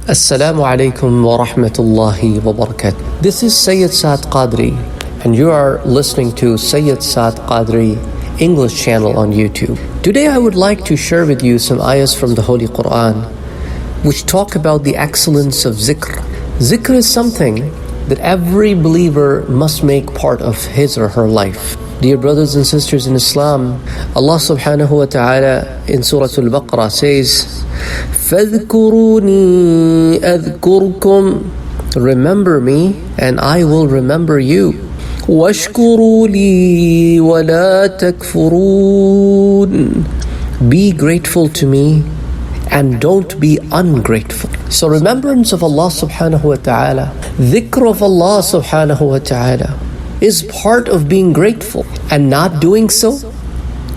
Assalamu alaikum wa rahmatullahi wa barakatuh. This is Sayyid Saad Qadri, and you are listening to Sayyid Saad Qadri English channel on YouTube. Today I would like to share with you some ayahs from the Holy Quran which talk about the excellence of ZIKR. ZIKR is something that every believer must make part of his or her life. Dear brothers and sisters in Islam, Allah subhanahu wa ta'ala in Surah Al-Baqarah says, فَاذْكُرُونِي أَذْكُرْكُمْ. Remember me and I will remember you. وَاشْكُرُوا لِي وَلَا تَكْفُرُونَ. Be grateful to me and don't be ungrateful. So remembrance of Allah subhanahu wa ta'ala, dhikr of Allah subhanahu wa ta'ala is part of being grateful, and not doing so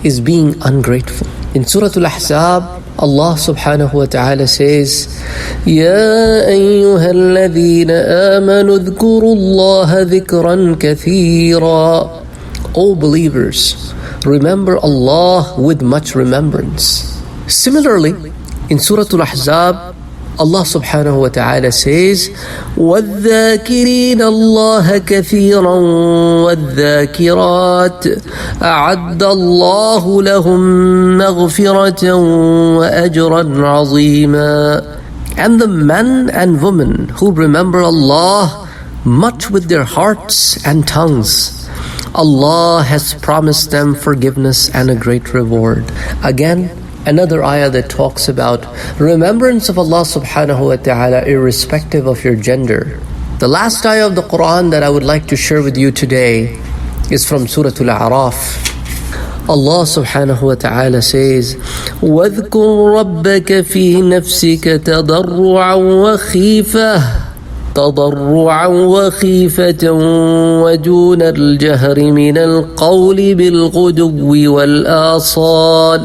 is being ungrateful. In Surah Al-Ahzab, Allah subhanahu wa ta'ala says, يَا أَيُّهَا الَّذِينَ آمَنُوا اذْكُرُوا اللَّهَ ذِكْرًا كَثِيرًا. O believers, remember Allah with much remembrance. Similarly, in Surah Al-Ahzab, Allah subhanahu wa ta'ala says, وَالذَّاكِرِينَ اللَّهَ كَثِيرًا وَالذَّاكِرَاتِ أَعَدَّ اللَّهُ لَهُم مَّغْفِرَةً وَأَجْرًا عَظِيمًا. And the men and women who remember Allah much with their hearts and tongues, Allah has promised them forgiveness and a great reward. Again, another ayah that talks about remembrance of Allah subhanahu wa ta'ala irrespective of your gender. The last ayah of the Quran that I would like to share with you today is from Surah Al-A'raf. Allah subhanahu wa ta'ala says, وَاذْكُرْ رَبَّكَ فِي نَفْسِكَ تَضَرُّعًا وَخِيفَةً وَدُونَ الْجَهْرِ مِنَ الْقَوْلِ بِالْغُدُوِّ وَالْآصَالِ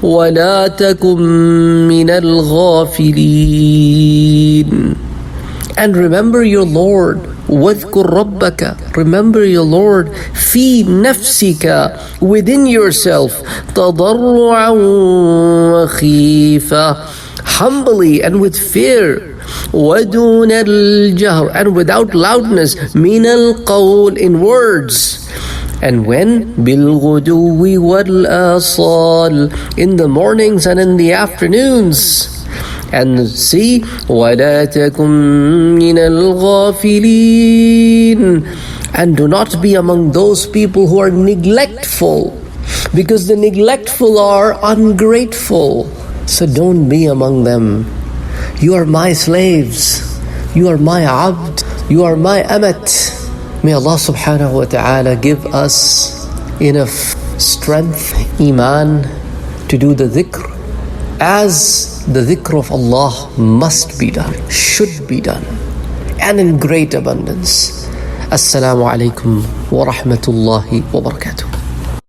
وَلَا تَكُن مِّنَ الْغَافِلِينَ. And remember your Lord. وَاذْكُرْ رَبَّكَ. Remember your Lord. فِي نَفْسِكَ. Within yourself. تَضَرُّعًا وَخِيفَةً. Humbly and with fear. وَدُونَ الْجَهْرِ. And without loudness. مِنَ الْقَوْلِ. In words. And when? بِالْغُدُوِّ وَالْآصَالِ. In the mornings and in the afternoons. And see, وَلَا تَكُن مِّنَ الْغَافِلِينَ. And do not be among those people who are neglectful, because the neglectful are ungrateful. So don't be among them. You are my slaves. You are my abd. You are my amat. May Allah subhanahu wa ta'ala give us enough strength, iman, to do the dhikr as the dhikr of Allah must be done, should be done, and in great abundance. Assalamu alaikum wa rahmatullahi wa barakatuh.